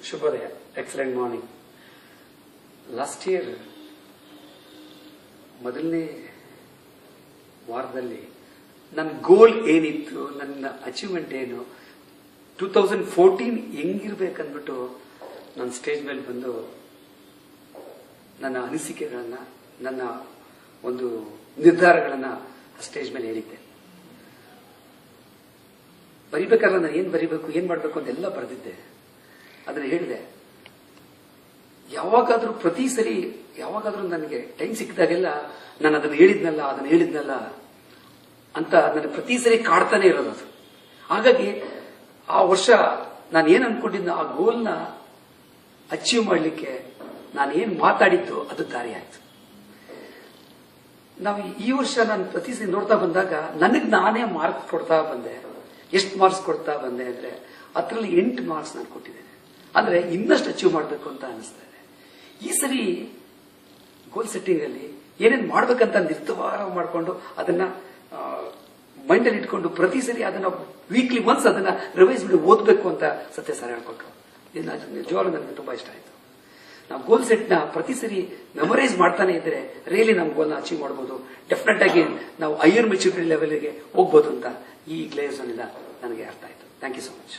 ಶುಭೋದಯ. Excellent morning. Last year ಮೊದಲನೇ ವಾರದಲ್ಲಿ ನನ್ನ ಗೋಲ್ ಏನಿತ್ತು, ನನ್ನ ಅಚೀವ್ಮೆಂಟ್ ಏನು, 2014 ಹೆಂಗಿರ್ಬೇಕಂದ್ಬಿಟ್ಟು ನಾನು ಸ್ಟೇಜ್ ಮೇಲೆ ಬಂದು ನನ್ನ ಅನಿಸಿಕೆಗಳನ್ನ, ನನ್ನ ಒಂದು ನಿರ್ಧಾರಗಳನ್ನ ಸ್ಟೇಜ್ ಮೇಲೆ ಹೇಳಿದ್ದೆ. ಬರಿಬೇಕಾದ್ರೆ ನಾನು ಏನ್ ಬರಿಬೇಕು, ಏನ್ ಮಾಡಬೇಕು ಅಂತೆಲ್ಲ ಬರೆದಿದ್ದೆ. ಅದನ್ನ ಹೇಳಿದೆ. ಯಾವಾಗಾದ್ರೂ ಪ್ರತಿ ಸರಿ ಯಾವಾಗಾದ್ರೂ ನನಗೆ ಟೈಮ್ ಸಿಕ್ಕಿದಾಗೆಲ್ಲ ನಾನು ಅದನ್ನ ಹೇಳಿದ್ನಲ್ಲ ಅಂತ ನನಗೆ ಪ್ರತಿ ಸರಿ ಕಾಡ್ತಾನೆ ಇರೋದು ಅದು. ಹಾಗಾಗಿ ಆ ವರ್ಷ ನಾನು ಏನ್ ಅನ್ಕೊಂಡಿದ್ದ ಆ ಗೋಲ್ನ ಅಚೀವ್ ಮಾಡಲಿಕ್ಕೆ ನಾನು ಏನ್ ಮಾತಾಡಿದ್ದು ಅದು ದಾರಿ ಆಯ್ತು. ನಾವು ಈ ವರ್ಷ ನಾನು ಪ್ರತಿ ಸರಿ ನೋಡ್ತಾ ಬಂದಾಗ ನನಗೆ ನಾನೇ ಮಾರ್ಕ್ ಕೊಡ್ತಾ ಬಂದೆ. ಎಷ್ಟು ಮಾರ್ಕ್ಸ್ ಕೊಡ್ತಾ ಬಂದೆ ಅಂದ್ರೆ ಅದರಲ್ಲಿ 8 ಮಾರ್ಕ್ಸ್ ನಾನು ಕೊಟ್ಟಿದ್ದೇನೆ. ಅಂದ್ರೆ ಇನ್ನಷ್ಟು ಅಚೀವ್ ಮಾಡಬೇಕು ಅಂತ ಅನಿಸ್ತಾ ಇದೆ. ಈ ಸರಿ ಗೋಲ್ ಸೆಟ್ಟಿಂಗ್ ಅಲ್ಲಿ ಏನೇನು ಮಾಡ್ಬೇಕಂತ ನಿರ್ಧಾರ ಮಾಡಿಕೊಂಡು ಅದನ್ನ ಮೈಂಡ್ ಅಲ್ಲಿ ಇಟ್ಕೊಂಡು ಪ್ರತಿ ಸರಿ ಅದನ್ನ ವೀಕ್ಲಿ ಒನ್ಸ್ ಅದನ್ನ ರಿವೈಸ್ ಮಾಡಿ ಓದಬೇಕು ಅಂತ ಸತ್ಯ ಸರ್ ಹೇಳ್ಕೊಟ್ರು. ನಿಜವಾಗ್ಲೂ ನನಗೆ ತುಂಬಾ ಇಷ್ಟ ಆಯ್ತು. ನಾವು ಗೋಲ್ ಸೆಟ್ ನ ಪ್ರತಿ ಸರಿ ಮೆಮೊರೈಸ್ ಮಾಡ್ತಾನೆ ಇದ್ರೆ ರಿಯಲಿ ನಾವು ಗೋಲ್ ನ ಅಚೀವ್ ಮಾಡಬಹುದು. ಡೆಫಿನೆಟ್ ಆಗಿ ನಾವು ಹೈಯರ್ ಮೆಚುರಿಟಿ ಲೆವೆಲ್ಗೆ ಹೋಗ್ಬೋದು ಅಂತ ಈ ಗ್ಲೇಸ್ ನನಗೆ ಅರ್ಥ ಆಯ್ತು. Thank you so much.